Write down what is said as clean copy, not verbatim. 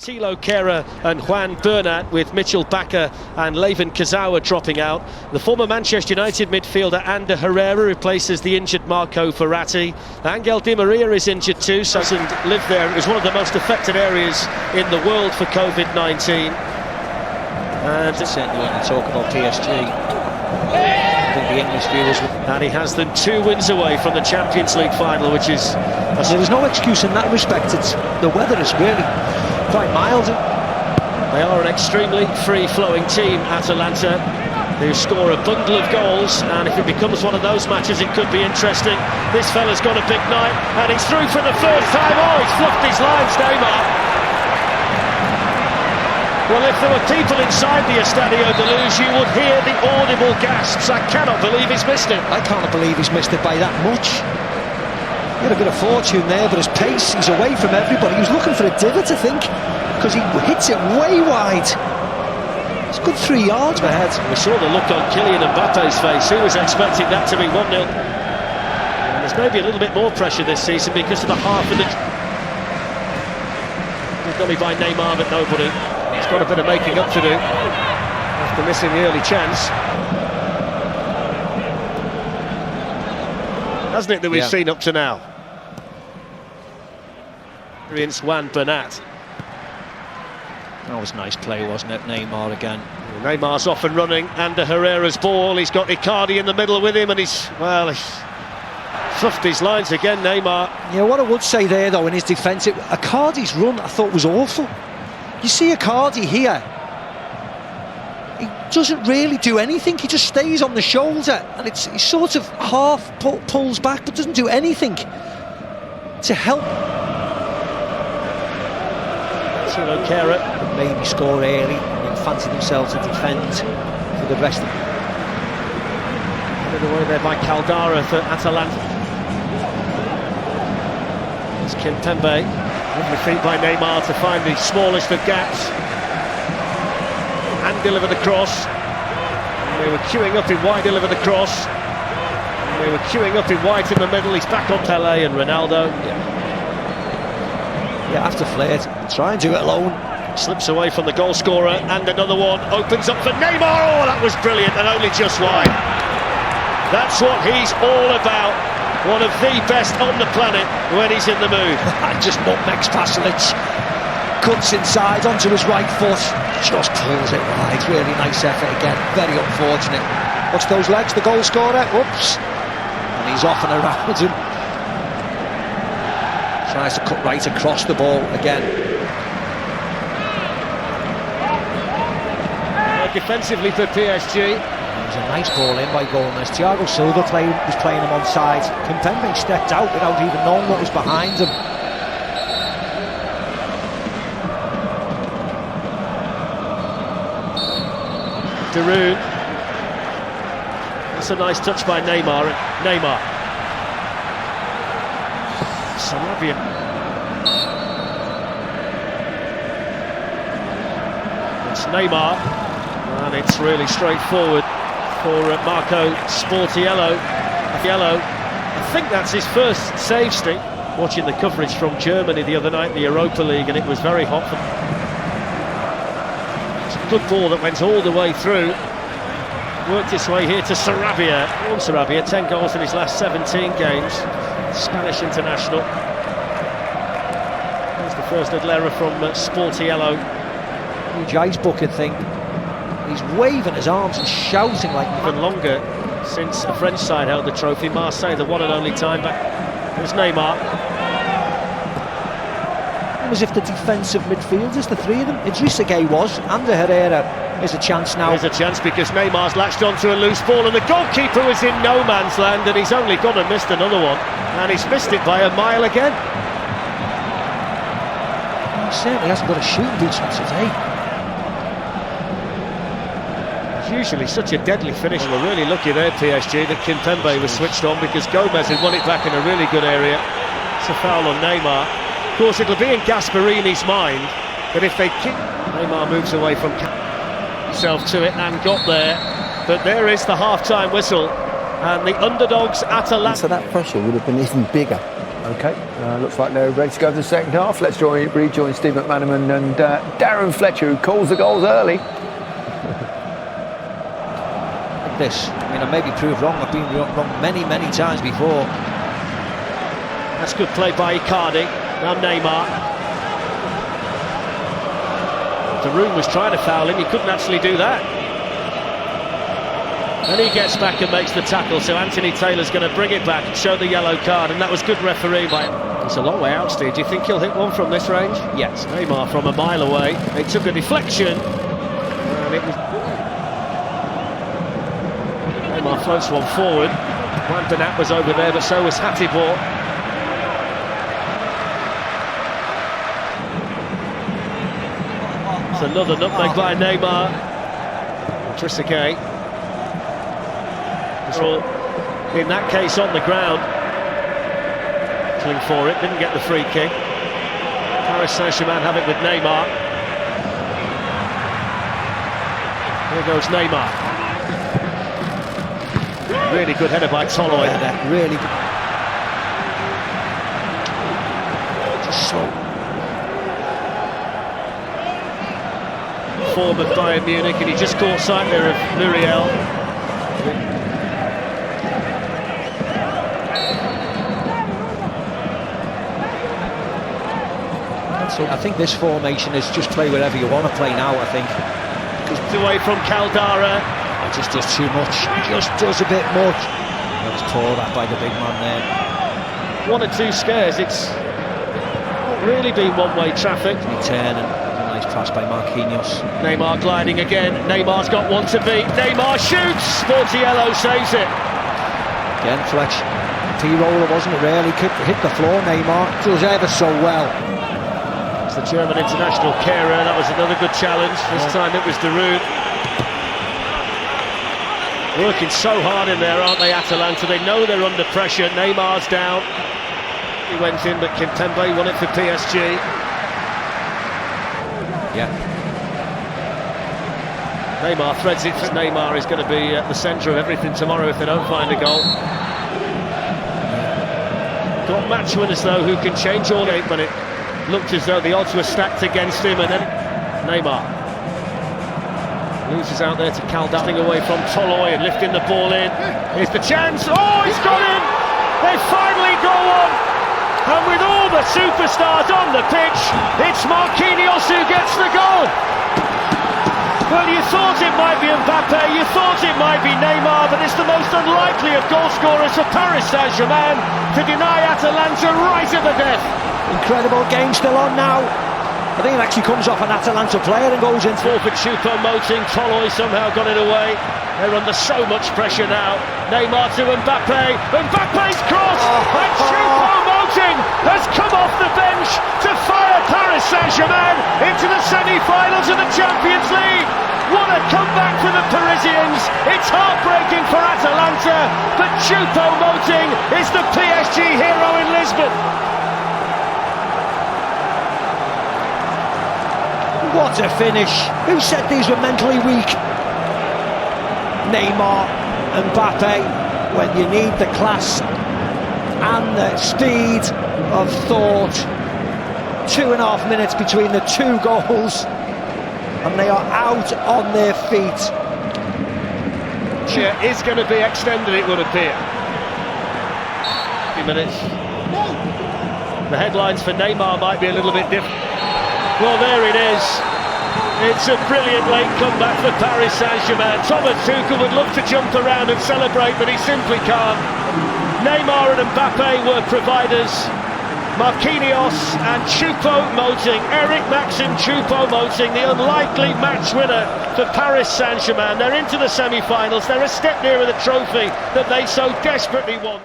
Thilo Kehrer and Juan Bernat, with Mitchell Bakker and Layvin Kurzawa dropping out. The former Manchester United midfielder Ander Herrera replaces the injured Marco Verratti. Angel Di Maria is injured too, so doesn't live there. It was one of the most affected areas in the world for COVID-19. And certainly when you talk about PSG, I think the English viewers would... And he has them 2 wins away from the Champions League final, which is... There's no excuse in that respect. The weather is really quite mild. They are an extremely free-flowing team, Atalanta, who score a bundle of goals, and if it becomes one of those matches, it could be interesting. This fella's got a big night, and he's through for the first time. Oh, he's fluffed his lines, Neymar. Well, if there were people inside the Estadio de Luz, you would hear the audible gasps. I cannot believe he's missed it. I can't believe he's missed it by that much. He had a bit of fortune there, but his pace, he's away from everybody. He was looking for a divot, I think, because he hits it way wide. It's a good 3 yards ahead. We saw the look on Kylian Mbappe's face. He was expecting that to be 1-0. And there's maybe a little bit more pressure this season because of the half of the... Got me by Neymar, but nobody. He's got a bit of making up to do after missing the early chance. Hasn't it, that we've seen up to now? Experience Juan Bernat. That was nice play, wasn't it? Neymar again. Neymar's off and running. Ander Herrera's ball. He's got Icardi in the middle with him, and he's fluffed his lines again, Neymar. Yeah, what I would say there, though, in his defence, Icardi's run, I thought, was awful. You see Icardi here, he doesn't really do anything. He just stays on the shoulder, and he sort of half pulls back, but doesn't do anything to help. Thilo Kehrer maybe score early and then fancy themselves to defend for the rest of it. Headed away there by Caldara for Atalanta. It's Kimpembe. Lovely feet by Neymar to find the smallest of gaps and deliver the cross. And they were queuing up in white, deliver the cross. And they were queuing up in white in the middle. He's back on Pele and Ronaldo. Yeah, after Flair, try and do it alone. Slips away from the goal scorer, and another one opens up for Neymar. Oh, that was brilliant, and only just wide. That's what he's all about. One of the best on the planet when he's in the mood. Just nutmegs Pasalic, cuts inside onto his right foot, just pulls it wide. Really nice effort again, very unfortunate. What's those legs, the goal scorer? Oops. And he's off and around him. Tries to cut right across the ball again. Defensively for PSG. It was a nice ball in by Gomez. Thiago Silva was playing him on side. Kimpembe stepped out without even knowing what was behind him. Giroud. That's a nice touch by Neymar. Neymar. Sarabia. It's Neymar. And it's really straightforward for Marco Sportiello. I think that's his first save streak. Watching the coverage from Germany the other night in the Europa League, and it was very hot. It's a good ball that went all the way through. Worked its way here to Sarabia. Sarabia, 10 goals in his last 17 games. Spanish international. There's the first little error from Sportiello. Huge ice bucket thing. He's waving his arms and shouting like... Even longer since the French side held the trophy. Marseille, the one and only time back. There's Neymar. As if the defensive midfielders, the 3 of them, Idrissa Gueye was, Ander Herrera. There's a chance now. There's a chance because Neymar's latched onto a loose ball, and the goalkeeper was in no man's land, and he's only gone and missed another one. And he's missed it by a mile again. He certainly hasn't got a shooting boots on today. Usually such a deadly finish. We're really lucky there, PSG, that Kimpembe was switched on, because Gomez had won it back in a really good area. It's a foul on Neymar. Of course, it'll be in Gasperini's mind that if they kick... Neymar moves away from himself to it and got there. But there is the half-time whistle. And the underdogs, Atalanta... So that pressure would have been even bigger Okay, looks like they're ready to go for the second half. Let's rejoin Steve McManaman and Darren Fletcher, who calls the goals early. This, I mean, I may be proved wrong. I've been wrong many times before. That's good play by Icardi. Now Neymar. The room was trying to foul him, he couldn't actually do that. And he gets back and makes the tackle, so Anthony Taylor's going to bring it back and show the yellow card, and that was good refereeing by him. It's a long way out, Steve. Do you think he'll hit one from this range? Yes. Neymar from a mile away. It took a deflection, and it was... Neymar floats one forward. Juan Bernat was over there, but so was Hatibor. It's another nutmeg by Neymar. Trezeguet. In that case on the ground. Cling for it, didn't get the free kick. Paris Saint-Germain have it with Neymar. Here goes Neymar. Really good header by Toloi. Really good. Just slow. Form of Bayern Munich, and he just caught sight there of Muriel. I think this formation is just play wherever you want to play now, I think. Just away from Caldara. It just does too much. Just does a bit much. That was poor, that by the big man there. One or two scares, it's not really been one-way traffic. Turn and a nice pass by Marquinhos. Neymar gliding again. Neymar's got one to beat. Neymar shoots. Sportiello saves it. Again, Fletch. P-roller, wasn't it really? Could hit the floor, Neymar. Does ever so well. The German international carer, that was another good challenge. This time it was Darude. Working so hard in there, aren't they, Atalanta? They know they're under pressure. Neymar's down. He went in, but Kimpembe won it for PSG. Yeah. Neymar threads it. Neymar is going to be at the centre of everything tomorrow if they don't find a goal. Got match winners, though, who can change all game when it looked as though the odds were stacked against him, and then Neymar loses out there to Caldara, away from Toloi and lifting the ball in. Here's the chance. Oh, he's got him! They finally go on, and with all the superstars on the pitch, it's Marquinhos who gets the goal. Well, you thought it might be Mbappe, you thought it might be Neymar, but it's the most unlikely of goal scorers for Paris Saint-Germain to deny Atalanta right at the death. Incredible game still on now. I think it actually comes off an Atalanta player and goes in. For Choupo-Moting, Toloi somehow got it away. They're under so much pressure now. Neymar to Mbappe. Mbappe's cross! And Choupo-Moting has come off the bench to fire Paris Saint-Germain into the semi-finals of the Champions League. What a comeback for the Parisians. It's heartbreaking for Atalanta, but Choupo-Moting is the PSG hero in Lisbon. What a finish. Who said these were mentally weak? Neymar, Mbappe, when you need the class and the speed of thought. 2.5 minutes between the two goals, and they are out on their feet. Yeah, is going to be extended, it would appear. 50 minutes. The headlines for Neymar might be a little bit different. Well, there it is. It's a brilliant late comeback for Paris Saint-Germain. Thomas Tuchel would love to jump around and celebrate, but he simply can't. Neymar and Mbappe were providers. Marquinhos and Choupo-Moting, Eric Maxim Choupo-Moting, the unlikely match winner for Paris Saint-Germain. They're into the semi-finals. They're a step nearer the trophy that they so desperately want.